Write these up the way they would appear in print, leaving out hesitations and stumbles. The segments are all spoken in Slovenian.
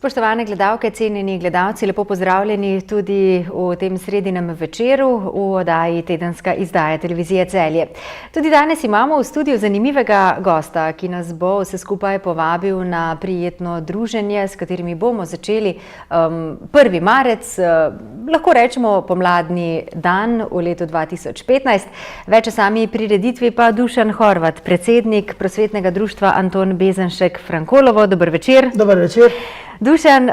Spoštovane gledalke, cenjeni gledalci, lepo pozdravljeni tudi v tem sredinem večeru v oddaji Tedenska izdaja televizije Celje. Tudi danes imamo v studiu zanimivega gosta, ki nas bo vse skupaj povabil na prijetno druženje, s katerimi bomo začeli 1. marec, lahko rečemo pomladni dan v letu 2015. Več o sami prireditvi pa Dušan Horvat, predsednik prosvetnega društva Anton Bezenšek Frankolovo. Dober večer. Dober večer. Dušan,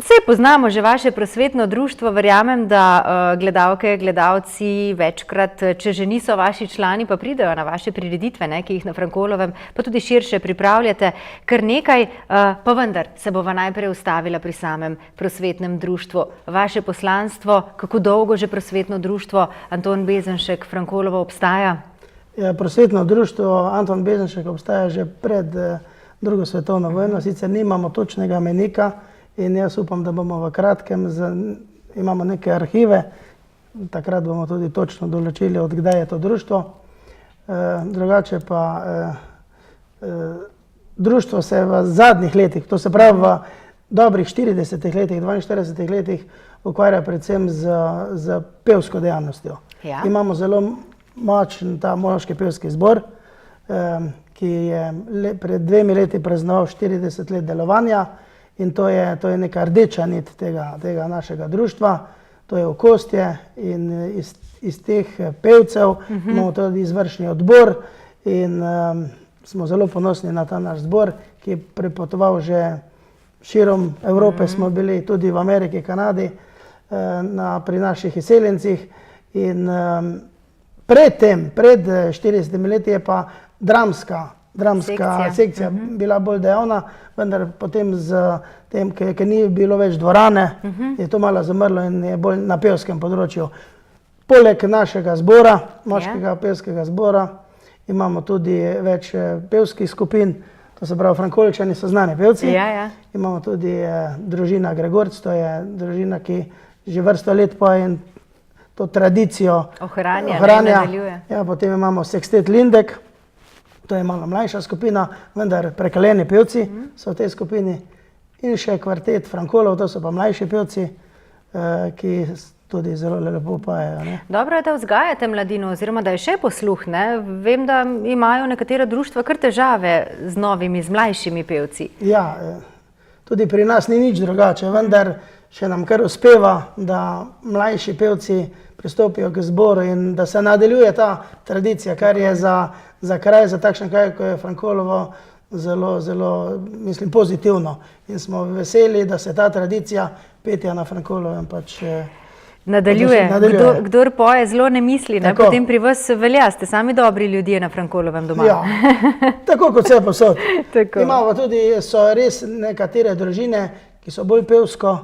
saj poznamo že vaše prosvetno društvo, verjamem, da gledalke, gledalci večkrat, če že niso vaši člani, pa pridejo na vaše prireditve, ki jih na Frankolovem, pa tudi širše pripravljate kar nekaj, pa vendar se bova najprej ustavila pri samem prosvetnem društvu. Vaše poslanstvo, kako dolgo že prosvetno društvo Anton Bezenšek Frankolovo obstaja? Prosvetno društvo Anton Bezenšek obstaja že pred Drugo svetovno vojno, sicer nimamo točnega imenika in jaz upam, da bomo v kratkem, imamo neke arhive, takrat bomo tudi točno določili, od kdaj je to društvo. Drugače pa društvo se v zadnjih letih, to se pravi v dobrih 40 letih, 42 letih, ukvarja predvsem z pevsko dejavnostjo. Ja. Imamo zelo močen ta moški pevski zbor, ki je pred 2 leti praznoval 40 let delovanja in to je neka rdeča nit tega našega društva, to je okostje in iz teh pevcev imamo tudi izvršni odbor in smo zelo ponosni na ta naš zbor, ki je prepotoval že širom Evrope, smo bili tudi v Ameriki, Kanadi, pri naših izseljencih in pred 40 leti je pa dramska sekcija bila bolj dejavna, vendar potem z tem, ker ni bilo več dvorane, je to malo zamrlo in je bolj na pevskem področju. Poleg našega zbora, moškega pevskega zbora, imamo tudi več pevskih skupin, to se pravi Frankoljčani so znani pevci. Imamo tudi družina Gregorc, to je družina, ki že vrsto let poje in to tradicijo ohranja. Potem imamo Sekstet Lindek, to je malo mlajša skupina, vendar prekaljeni pevci so v tej skupini. In še kvartet Frankolov, to so pa mlajši pevci, ki tudi zelo lepo pojejo. Dobro je, da vzgajate mladino, oziroma da je še posluh. Vem, da imajo nekatera društva kar težave z novimi, z mlajšimi pevci. Ja, tudi pri nas ni nič drugače, vendar še nam kar uspeva, da mlajši pevci pristopijo k zboru in da se nadaljuje ta tradicija, kar je za kraj, za takšen kraj, kot je Frankolovo, zelo, zelo, mislim, pozitivno. In smo veseli, da se ta tradicija petja na Frankolovem pač nadaljuje. Kdor poje, zelo ne misli, potem pri vas velja, ste sami dobri ljudje na Frankolovem doma. Ja, tako kot vse posod. Imamo tudi, so res nekatere družine, ki so bolj pevsko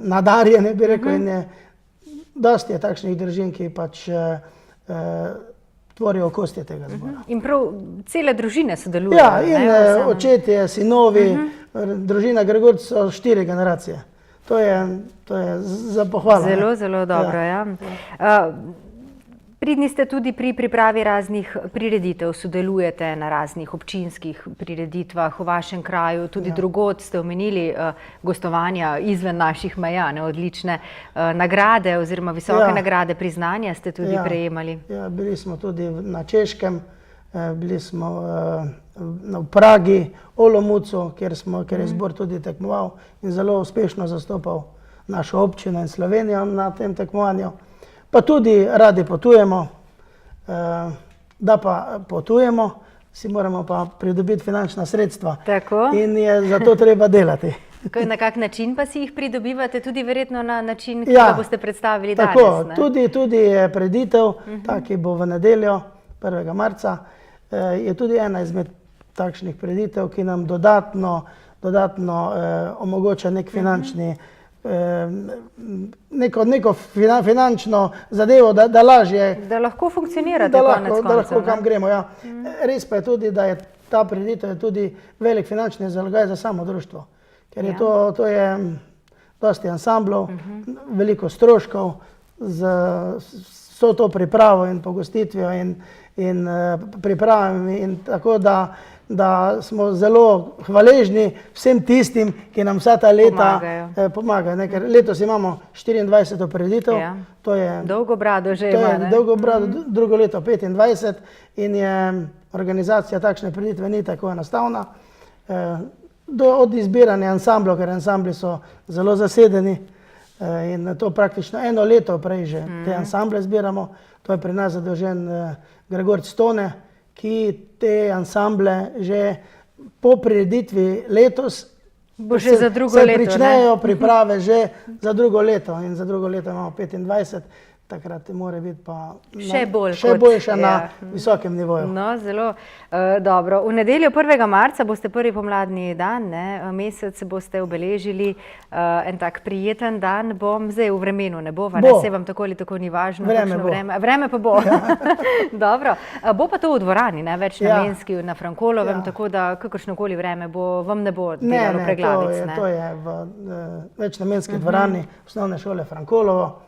nadarjene, bi rekel, in dosti je takšnih družin, ki pač tvorijo okostje tega zbora. In prav cele družine sodelujejo. Ja, in očetje, sinovi, družina Gregorc so 4 generacije. To je za pohvalo. Zelo, zelo dobro, ja. Pridni ste tudi pri pripravi raznih prireditev, sodelujete na raznih občinskih prireditvah v vašem kraju, tudi drugod ste omenili gostovanja izven naših meja, odlične nagrade oziroma visoke nagrade, priznanja ste tudi prejemali. Ja, bili smo tudi na Češkem, bili smo v Pragi, Olomoucu, kjer je zbor tudi tekmoval in zelo uspešno zastopal našo občino in Slovenijo na tem tekmovanju. Pa tudi radi potujemo, da pa potujemo, si moramo pa pridobiti finančna sredstva. In je zato treba delati. Na kak način pa si jih pridobivate? Tudi verjetno na način, ki ga boste predstavili danes. Tako, tudi je preditev, ta, ki bo v nedeljo, 1. marca, je tudi ena izmed takšnih preditev, ki nam dodatno omogoča nek finančni neko finančno zadevo, da lažje... Da lahko funkcionirate konec koncev. Da lahko kam gremo, ja. Res pa je tudi, da je ta preditev tudi velik finančni zalogaj za samo društvo. Ker je to je dosti ansamblov, veliko stroškov, vso to pripravo in pogostitvijo in pripravami in tako da smo zelo hvaležni vsem tistim, ki nam vsa ta leta pomagajo. Ker letos imamo 24. prireditev, to je dolgo brado že ima, ne? Dolgo brado, drugo leto 25 in je organizacija takšne prireditve ni tako enostavna. Od izbiranja ansamblov, ker ansambli so zelo zasedeni in to praktično eno leto prej že te ansamble zbiramo. To je pri nas zadolžen Gregor Stone, ki te ansamble že po prireditvi letos za drugo leto, pričnejo priprave že za drugo leto in za drugo leto imamo 25. Takrat mora biti pa še boljša na visokem nivoju. No, zelo dobro. V nedeljo 1. marca boste prvi pomladni dan, mesec boste obeležili en tak prijeten dan. Bom zdaj v vremenu ne bo, se vam tako ali tako ni važno. Vreme pa bo. Dobro. Bo pa to v dvorani, več namenski na Frankolovem, tako da kakršnokoli vreme bo, vam ne bo delalo preglavic. Ne, to je v večnamenski dvorani osnovne šole Frankolovo.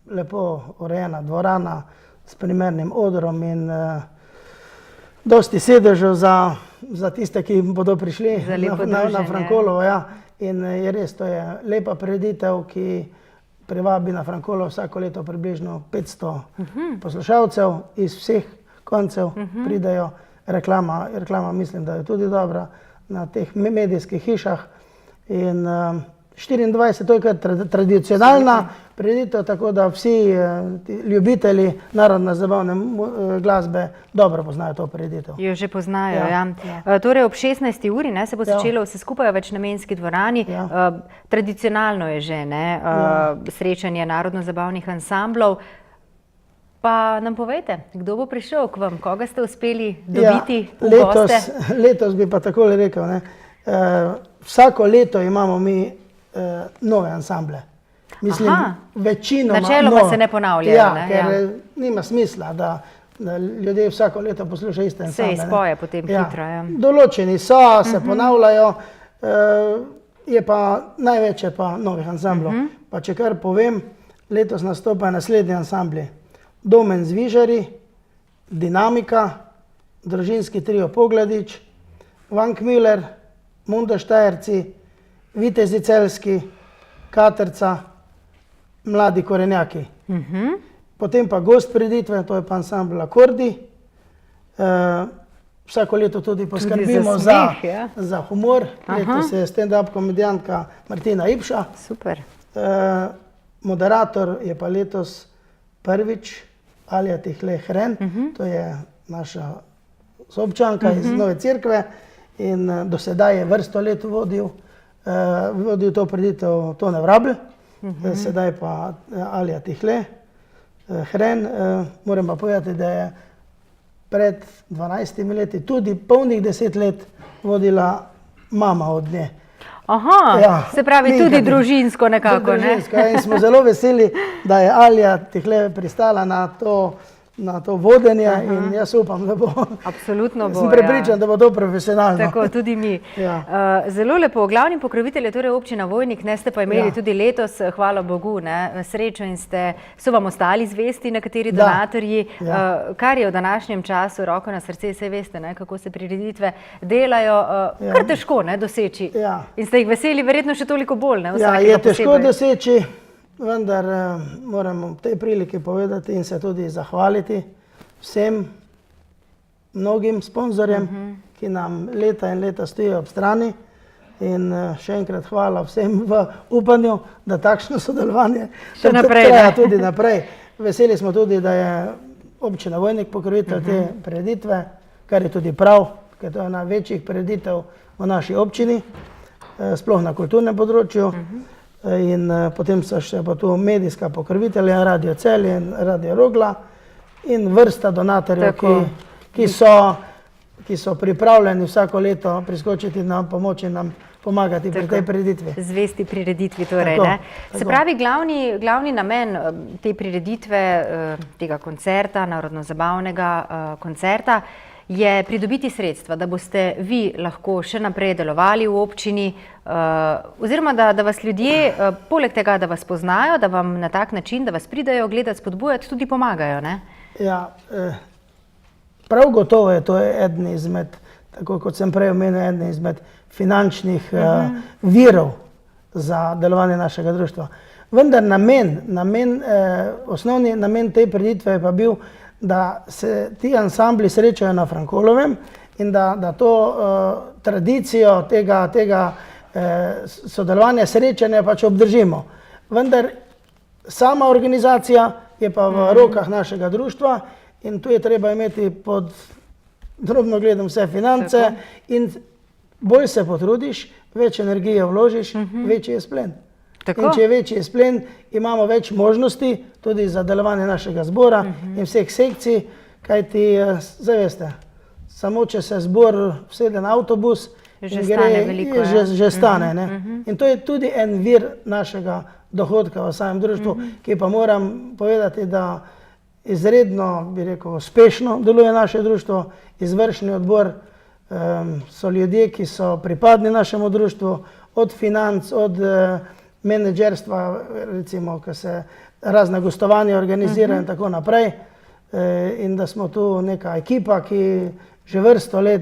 Lepo urejena dvorana s primernim odrom in dosti sedežev za tiste, ki bodo prišli na Frankolovo. In je res, to je lepa prireditev, ki privabi na Frankolovo vsako leto približno 500 poslušalcev iz vseh koncev pridejo. Reklama mislim, da je tudi dobra na teh medijskih hišah. In 24, to je kar tradicionalna prireditev, tako da vsi ljubitelji narodno-zabavne glasbe dobro poznajo to prireditev. Jo že poznajo, Torej ob 16. uri se bo začelo vse skupaj v večnamenski dvorani. Tradicionalno je že srečanje narodno-zabavnih ansamblov. Pa nam povejte, kdo bo prišel k vam, koga ste uspeli dobiti v goste? Letos bi pa takole rekel, vsako leto imamo mi nove ansamble. Mislim, večinoma načeloma se ne ponavljajo. Ker nima smisla, da ljudje vsako leto poslušajo iste ansamble. Se izpoje potem hitro. Določeni so, se ponavljajo, je pa največ pa novih ansamblov. Pa če kar povem, letos nastopajo naslednji ansambli. Domen Zvižari, Dinamika, družinski trio Pogladič, Vankmüller, Mundo Štajerci, Vitezi Celjski, Katrca, Mladi korenjaki. Potem pa gost prireditve, to je pa ansambl Akordi. Vsako leto tudi poskrbimo za humor. Letos je stand-up komedijantka Martina Ipša. Super. Moderator je pa letos prvič Alja Tihle Hren, to je naša soobčanka iz Nove Cerkve in do sedaj je vrsto let vodil to prireditev Tone Vrabel, sedaj pa Alja Tihle Hren. Moram pa povedati, da je pred 12 leti, tudi polnih 10 let vodila mama od nje. Se pravi tudi družinsko nekako. In smo zelo veseli, da je Alja Tihle pristala na to vodenje in jaz upam, da bo. Absolutno bo. Sem prepričan, da bo to profesionalno. Tako, tudi mi. Zelo lepo. Glavni pokrovitelj je torej občina Vojnik, ste pa imeli tudi letos, hvala Bogu, srečo in so vam ostali zvesti nekateri donatorji. Kar je v današnjem času, roko na srce, saj veste, kako se prireditve delajo, kar težko doseči. In ste jih veseli verjetno še toliko bolj. Je težko doseči. Vendar moramo v tej priliki povedati in se tudi zahvaliti vsem mnogim sponzorjem, ki nam leta in leta stojijo ob strani. In še enkrat hvala vsem v upanju, da takšno sodelovanje traja tudi naprej. Veseli smo tudi, da je občina Vojnik pokrovitelj te prireditve, kar je tudi prav, ker to je ena večjih prireditev v naši občini, sploh na kulturnem področju. In potem so še pa tu medijska pokrovitelja, Radio Celje in Radio Rogla in vrsta donatorjev, ki so pripravljeni vsako leto priskočiti na pomoč in nam pomagati pri tej prireditvi. Zvesti prireditvi torej. Se pravi, glavni namen te prireditve, tega koncerta, narodno-zabavnega koncerta, je pridobiti sredstva, da boste vi lahko še naprej delovali v občini, oziroma da vas ljudje, poleg tega, da vas poznajo, da vam na tak način, da vas pridajo gledati, spodbujati, tudi pomagajo, ne? Ja, prav gotovo je to eden izmed, tako kot sem prej omenil, eden izmed finančnih virov za delovanje našega društva. Vendar osnovni namen te prireditve je pa bil, da se ti ansambli srečajo na Frankolovem in da to tradicijo tega sodelovanja, srečanja pač obdržimo. Vendar sama organizacija je pa v rokah našega društva in tu je treba imeti pod drobno gledom vse finance in bolj se potrudiš, več energije vložiš, večji je splen. In če je večji splen, imamo več možnosti tudi za delovanje našega zbora in vseh sekcij, kajti, zdaj veste, samo če se zbor vsede na avtobus, že stane. In to je tudi en vir našega dohodka v samem društvu, ki pa moram povedati, da izredno, bi rekel, uspešno deluje naše društvo. Izvršni odbor so ljudje, ki so pripadni našemu društvu, od financ, od menedžerstva, recimo, ko se razna gostovanja organizirajo in tako naprej. In da smo tu neka ekipa, ki že vrsto let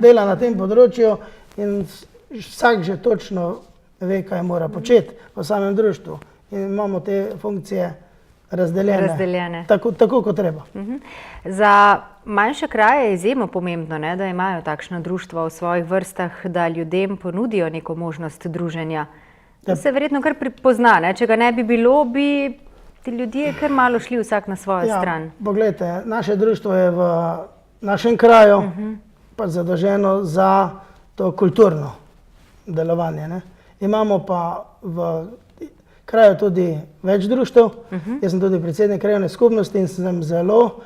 dela na tem področju in vsak že točno ve, kaj mora početi v samem društvu. In imamo te funkcije razdeljene. Tako kot treba. Za manjše kraje je izjemno pomembno, ne, da imajo takšna društva v svojih vrstah, da ljudem ponudijo neko možnost druženja. To se verjetno kar pripozna, ne? Če ga ne bi bilo, bi ti ljudje kar malo šli vsak na svojo stran. Poglejte, naše društvo je v našem kraju pač zadolženo za to kulturno delovanje. Ne? Imamo pa v kraju tudi več društev. Jaz sem tudi predsednik krajevne skupnosti in sem zelo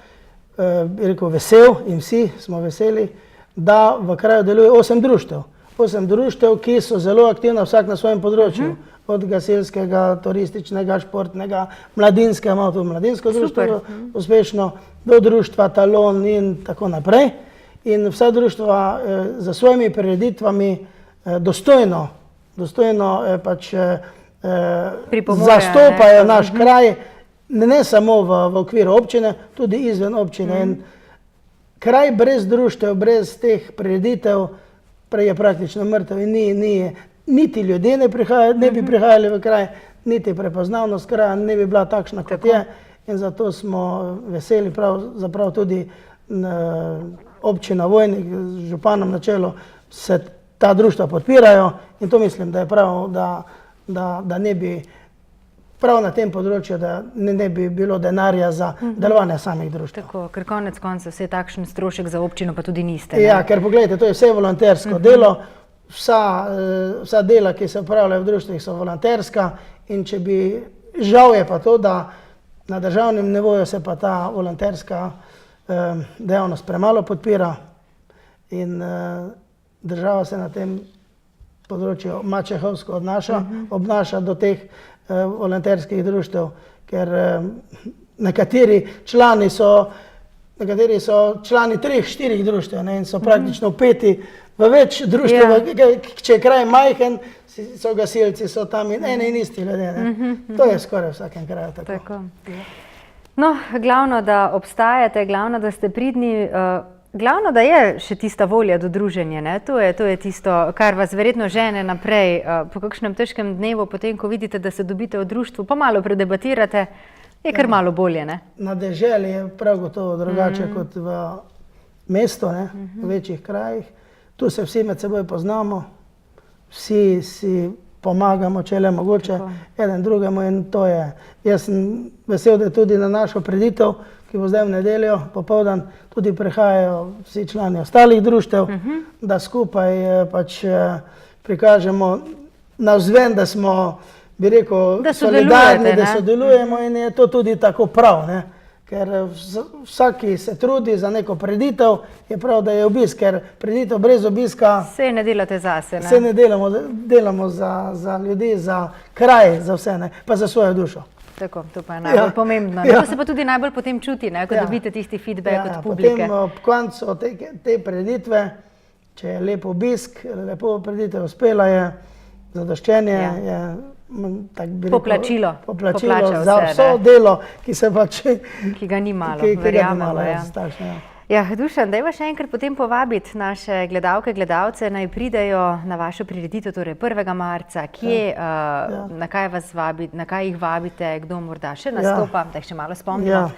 vesel in vsi smo veseli, da v kraju deluje 8 društev. 8 društev, ki so zelo aktivna vsak na svojem področju. Od gasilskega, turističnega, športnega, mladinskega, imamo tudi mladinsko društvo uspešno, do društva Talon in tako naprej. In vsa društva za svojimi prireditvami dostojno pač zastopajo naš kraj, ne samo v okviru občine, tudi izven občine. In kraj brez društev, brez teh prireditev je praktično mrtev in niti ljudje ne bi prihajali v kraj, niti prepoznavnost kraja ne bi bila takšna, kot je. In zato smo veseli, pravzaprav tudi občina Vojnik z županom na čelu se ta društva podpirajo in to mislim, da je prav, da ne bi prav na tem področju, da ne bi bilo denarja za delovanje samih društev. Tako, ker konec koncev vse takšen strošek za občino pa tudi niste. Ja, ker pogledajte, to je vse volontersko delo, vsa dela, ki se upravljajo v društvih, so volonterska in če bi, žal je pa to, da na državnem nivoju se pa ta volonterska dejavnost premalo podpira in država se na tem področju mačehovsko obnaša do teh volonterskih društev, ker nekateri so člani 3-4 društev in so praktično vpeti v več društev, če je kraj majhen, so gasilci, so tam in eni in isti ljudje. To je skoraj v vsakem kraju tako. No, glavno, da obstajate, glavno, da ste pridni, glavno, da je še tista volja do druženja, ne? To je tisto, kar vas verjetno žene naprej. Po kakšnem težkem dnevu, potem, ko vidite, da se dobite v društvu, pa malo predebatirate, je kar malo bolje, ne? Na deželi je prav gotovo drugače kot v mestu, v večjih krajih. Tu se vsi med seboj poznamo, vsi si pomagamo, če le mogoče, eden drugemu in to je. Jaz sem vesel, da tudi na našo prireditev, ki bo zdaj v nedeljo popoldan, tudi prihajajo vsi člani ostalih društev, da skupaj pač prikažemo navzven, da smo, bi rekel, solidarni, da sodelujemo in je to tudi tako prav, ne? Ker vsaki se trudi za neko prireditev, je prav, da je obisk, ker prireditev brez obiska se ne delate zase, ne? Se ne delamo za ljudi, za kraj, za vse, ne? Pa za svojo dušo. Tako, to pa je najbolj pomembno. To se pa tudi najbolj potem čuti, ko dobite tisti feedback od publike. Potem ob koncu te prireditve, če je lep obisk, lepo prireditev uspela, je zadoščenje, je poplačilo za vse delo, ki ga ni malo, verjamemo. Dušan, dajva še enkrat potem povabiti naše gledalke, gledalce, naj pridejo na vašo prireditev, torej 1. marca, kje, na kaj jih vabite, kdo morda še nastopa, da jih še malo spomnimo.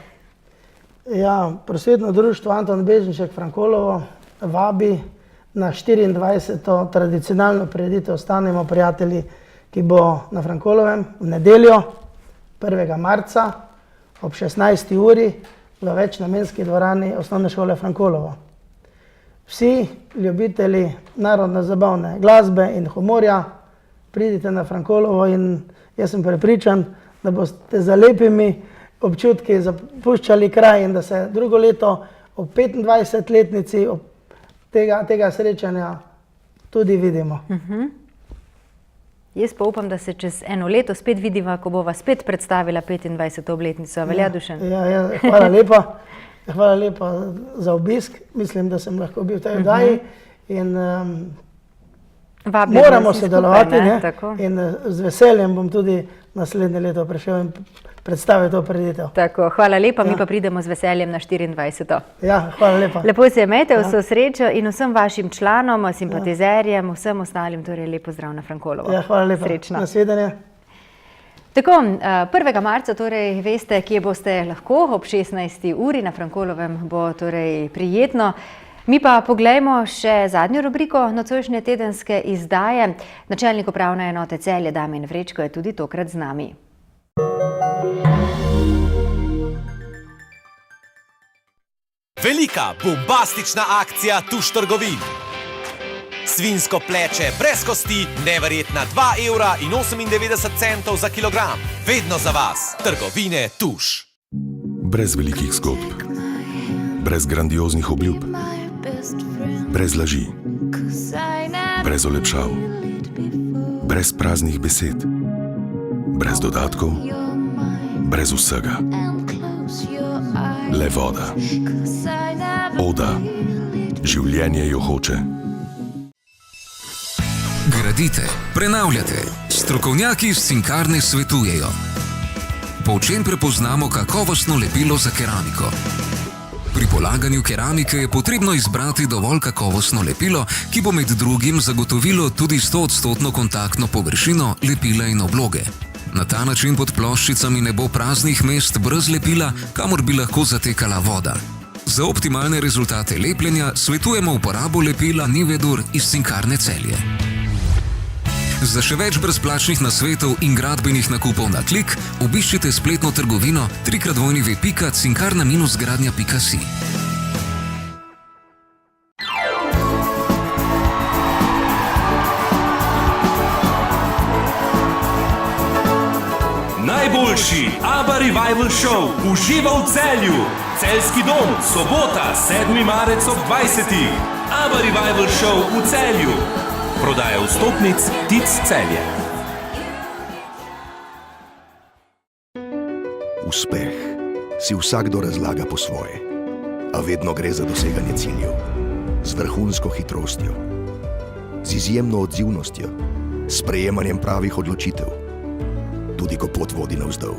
Prosvetno društvo Anton Bežnišek Frankolovo vabi na 24. tradicionalno prireditev Ostanimo prijatelji, ki bo na Frankolovem v nedeljo 1. marca ob 16. uri v večnamenski dvorani Osnovne šole Frankolovo. Vsi ljubitelji narodno-zabavne glasbe in humorja, pridite na Frankolovo in jaz sem prepričan, da boste za lepimi občutki zapuščali kraj in da se drugo leto ob 25-letnici tega srečanja tudi vidimo. Jaz pa upam, da se čez eno leto spet vidiva, ko bova spet predstavila 25. obletnico. Velja, Dušan? Hvala lepa. Hvala lepa za obisk. Mislim, da sem lahko bil v tej oddaji in moramo sodelovati. In z veseljem bom tudi naslednje leto prišel in predstavil to prireditev. Tako, hvala lepa, mi pa pridemo z veseljem na 24. Hvala lepa. Lepo se imejte, vso srečo in vsem vašim članom, simpatizerjem, vsem ostalim, torej lep pozdrav na Frankolovo. Hvala lepa. Srečno. Nasvidenje. Tako, 1. marca torej veste, kje boste lahko, ob 16. uri na Frankolovem bo torej prijetno. Mi pa poglejmo še zadnjo rubriko nocojšnje tedenske izdaje. Načelnik upravne enote Celje Damjan Vrečko je tudi tokrat z nami. Velika, bombastična akcija Tuš trgovin. Svinjsko pleče brez kosti, neverjetna 2,98 € za kilogram. Vedno za vas, trgovine Tuš. Brez velikih zgodb, brez grandioznih obljub, brez laži, brez olepšav, brez praznih besed, brez dodatkov, brez vsega. Le voda. Oda. Življenje jo hoče. Gradite, prenavljate. Strokovnjaki iz Cinkarne svetujejo. Po čem prepoznamo kakovostno lepilo za keramiko? Pri polaganju keramike je potrebno izbrati dovolj kakovostno lepilo, ki bo med drugim zagotovilo tudi 100% kontaktno površino lepila in obloge. Na ta način pod ploščicami ne bo praznih mest brez lepila, kamor bi lahko zatekala voda. Za optimalne rezultate lepljenja svetujemo uporabo lepila Nivedur iz Cinkarne Celje. Za še več brezplačnih nasvetov in gradbenih nakupov na klik, obiščite spletno trgovino www.cinkarna-gradnja.si. Najboljši ABBA Revival Show uživa v Celju. Celjski dom, sobota, 7. marec ob 20. ABBA Revival Show v Celju. Prodaja vstopnic Tic Celje. Uspeh si vsakdo razlaga po svoje, a vedno gre za doseganje ciljev. Z vrhunsko hitrostjo, z izjemno odzivnostjo, s sprejemanjem pravih odločitev. Tudi ko pot vodi navzdol.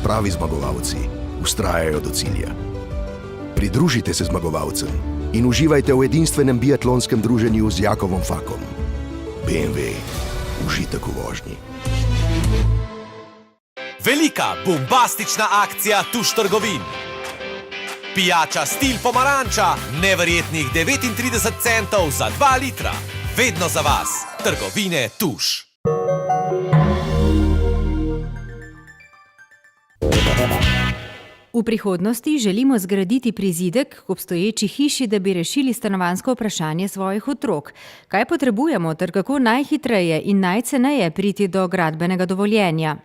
Pravi zmagovalci vztrajajo do cilja. Pridružite se zmagovalcem in uživajte v edinstvenem biatlonskem druženju z Jakovom Fakom. BMW. Užitek v vožnji. Velika, bombastična akcija Tuš trgovin. Pijača Stil pomaranča, neverjetnih 39 centov za 2 litra. Vedno za vas, trgovine Tuš. V prihodnosti želimo zgraditi prizidek k obstoječi hiši, da bi rešili stanovanjsko vprašanje svojih otrok. Kaj potrebujemo ter kako najhitreje in najceneje priti do gradbenega dovoljenja?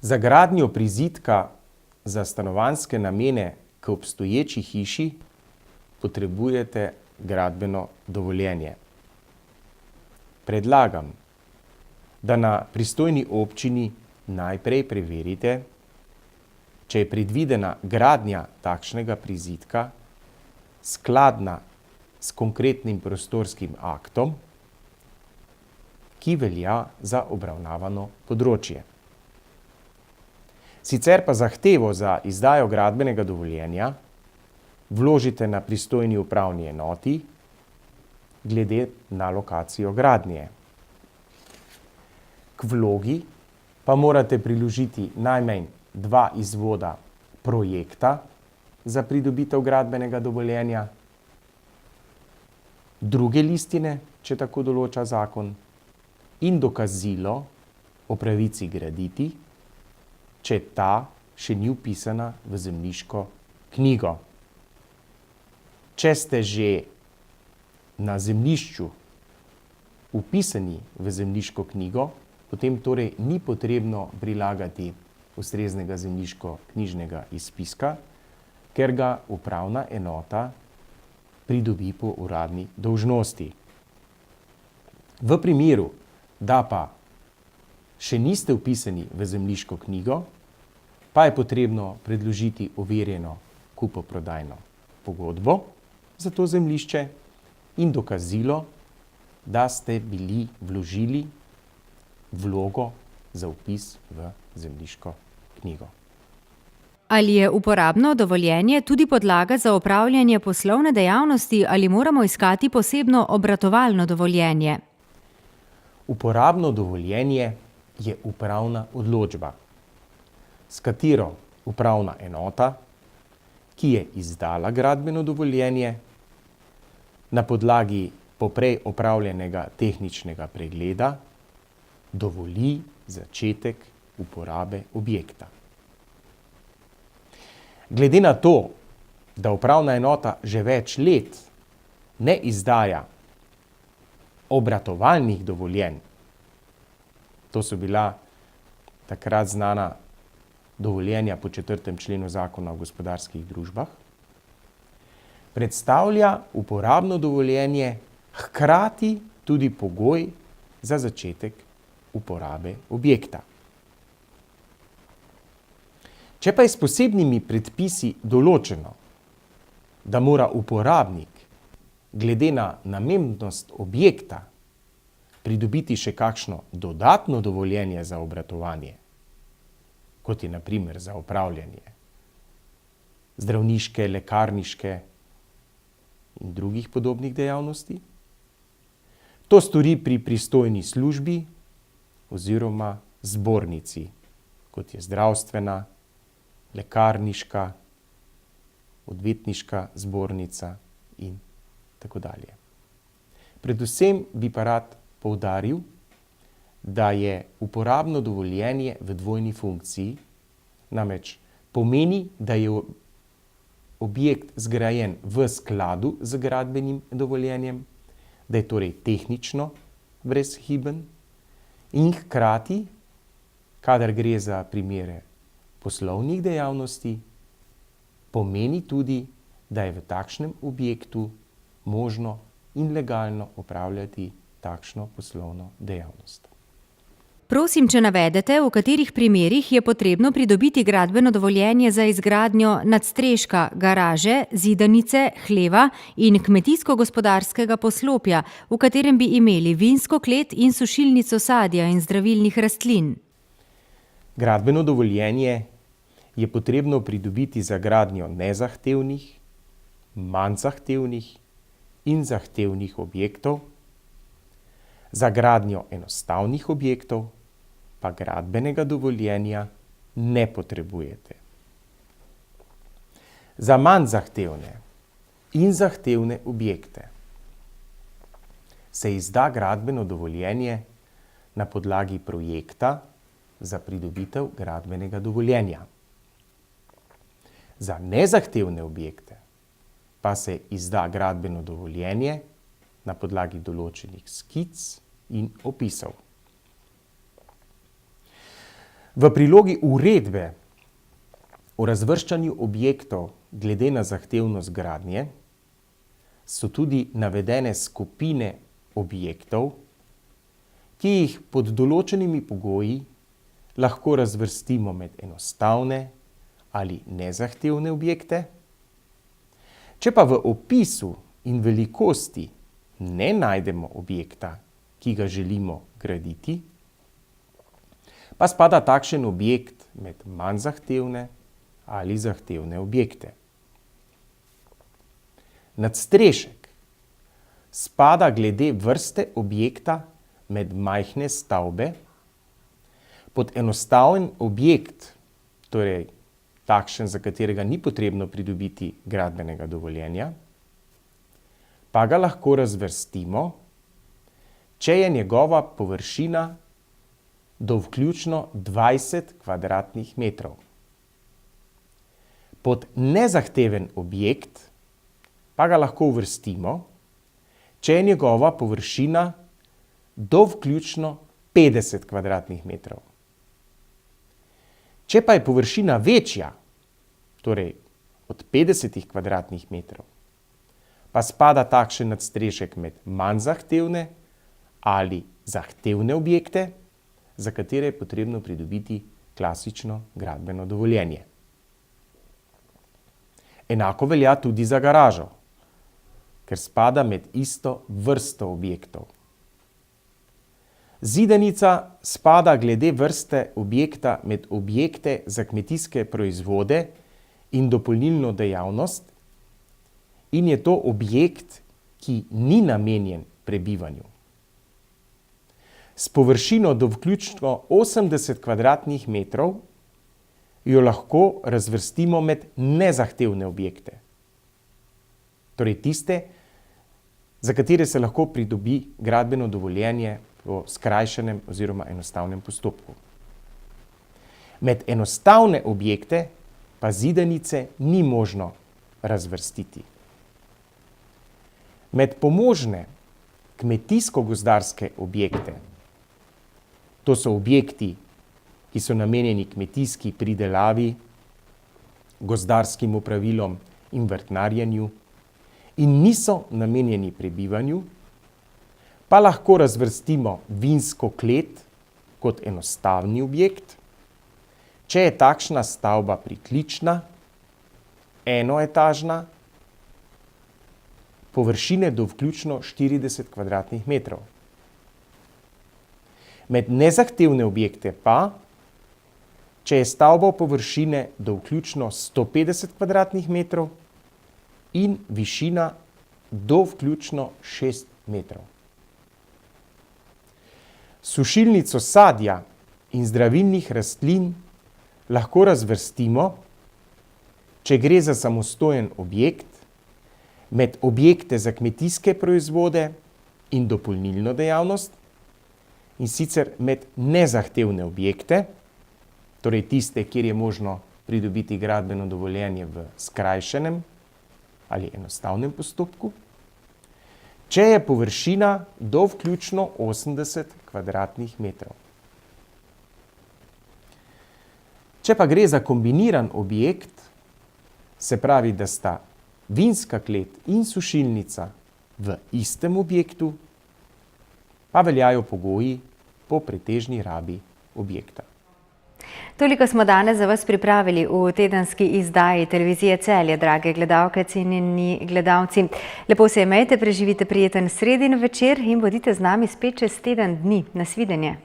Za gradnjo prizidka za stanovanjske namene k obstoječi hiši potrebujete gradbeno dovoljenje. Predlagam, da na pristojni občini najprej preverite, če je predvidena gradnja takšnega prizidka skladna s konkretnim prostorskim aktom, ki velja za obravnavano področje. Sicer pa zahtevo za izdajo gradbenega dovoljenja vložite na pristojni upravni enoti glede na lokacijo gradnje. K vlogi pa morate priložiti najmanj 2 izvoda projekta za pridobitev gradbenega dovoljenja, druge listine, če tako določa zakon, in dokazilo o pravici graditi, če ta še ni vpisana v zemljiško knjigo. Če ste že na zemljišču vpisani v zemljiško knjigo, potem torej ni potrebno prilagati ustreznega zemljiško-knjižnega izpiska, ker ga upravna enota pridobi po uradni dolžnosti. V primeru, da pa še niste vpisani v zemljiško knjigo, pa je potrebno predložiti overjeno kupoprodajno pogodbo za to zemljišče in dokazilo, da ste bili vložili vlogo za vpis v zemljiško knjigo. Ali je uporabno dovoljenje tudi podlaga za opravljanje poslovne dejavnosti ali moramo iskati posebno obratovalno dovoljenje? Uporabno dovoljenje je upravna odločba, s katero upravna enota, ki je izdala gradbeno dovoljenje, na podlagi poprej opravljenega tehničnega pregleda dovoli začetek uporabe objekta. Glede na to, da upravna enota že več let ne izdaja obratovalnih dovoljenj, to so bila takrat znana dovoljenja po 4. členu Zakona o gospodarskih družbah, predstavlja uporabno dovoljenje hkrati tudi pogoj za začetek uporabe objekta. Če pa je s posebnimi predpisi določeno, da mora uporabnik glede na namembnost objekta pridobiti še kakšno dodatno dovoljenje za obratovanje, kot je na primer za opravljanje zdravniške, lekarniške in drugih podobnih dejavnosti, to stori pri pristojni službi oziroma zbornici, kot je zdravstvena, lekarniška, odvetniška zbornica in tako dalje. Predvsem bi pa rad poudaril, da je uporabno dovoljenje v dvojni funkciji, namreč pomeni, da je objekt zgrajen v skladu z gradbenim dovoljenjem, da je torej tehnično brezhiben in hkrati, kadar gre za primere poslovnih dejavnosti, pomeni tudi, da je v takšnem objektu možno in legalno opravljati takšno poslovno dejavnost. Prosim, če navedete, v katerih primerih je potrebno pridobiti gradbeno dovoljenje za izgradnjo nadstreška, garaže, zidanice, hleva in kmetijsko-gospodarskega poslopja, v katerem bi imeli vinsko klet in sušilnico sadja in zdravilnih rastlin. Gradbeno dovoljenje je potrebno pridobiti za gradnjo nezahtevnih, manj zahtevnih in zahtevnih objektov, za gradnjo enostavnih objektov pa gradbenega dovoljenja ne potrebujete. Za manj zahtevne in zahtevne objekte se izda gradbeno dovoljenje na podlagi projekta za pridobitev gradbenega dovoljenja. Za nezahtevne objekte pa se izda gradbeno dovoljenje na podlagi določenih skic in opisov. V prilogi uredbe o razvrščanju objektov glede na zahtevnost gradnje so tudi navedene skupine objektov, ki jih pod določenimi pogoji lahko razvrstimo med enostavne ali nezahtevne objekte. Če pa v opisu in velikosti ne najdemo objekta, ki ga želimo graditi, pa spada takšen objekt med manj zahtevne ali zahtevne objekte. Nadstrešek spada glede vrste objekta med majhne stavbe. Pod enostaven objekt, torej takšen, za katerega ni potrebno pridobiti gradbenega dovoljenja, pa ga lahko razvrstimo, če je njegova površina do vključno 20 kvadratnih metrov. Pod nezahteven objekt pa ga lahko uvrstimo, če je njegova površina do vključno 50 kvadratnih metrov. Če pa je površina večja, torej od 50 kvadratnih metrov, pa spada takšen nadstrešek med manj zahtevne ali zahtevne objekte, za katere je potrebno pridobiti klasično gradbeno dovoljenje. Enako velja tudi za garažo, ker spada med isto vrsto objektov. Zidanica spada glede vrste objekta med objekte za kmetijske proizvode in dopolnilno dejavnost in je to objekt, ki ni namenjen prebivanju. S površino do vključno 80 kvadratnih metrov jo lahko razvrstimo med nezahtevne objekte. Torej tiste, za katere se lahko pridobi gradbeno dovoljenje po skrajšanem oziroma enostavnem postopku. Med enostavne objekte pa zidanice ni možno razvrstiti. Med pomožne kmetijsko-gozdarske objekte, to so objekti, ki so namenjeni kmetijski pridelavi, gozdarskim opravilom in vrtnarjenju in niso namenjeni prebivanju, pa lahko razvrstimo vinsko klet kot enostavni objekt, če je takšna stavba priklična, enoetažna, površine do vključno 40 kvadratnih metrov. Med nezahtevne objekte pa, če je stavba površine do vključno 150 kvadratnih metrov in višina do vključno 6 metrov. Sušilnico sadja in zdravilnih rastlin lahko razvrstimo, če gre za samostojen objekt, med objekte za kmetijske proizvode in dopolnilno dejavnost, in sicer med nezahtevne objekte, torej tiste, kjer je možno pridobiti gradbeno dovoljenje v skrajšanem ali enostavnem postopku, če je površina do vključno 80 kvadratnih metrov. Če pa gre za kombiniran objekt, se pravi, da sta vinska klet in sušilnica v istem objektu, pa veljajo pogoji po pretežni rabi objekta. Toliko smo danes za vas pripravili v tedenski izdaji televizije Celje, drage gledalke, cenjeni gledalci. Lepo se imejte, preživite prijeten sredin večer in bodite z nami spet čez teden dni. Nasvidenje.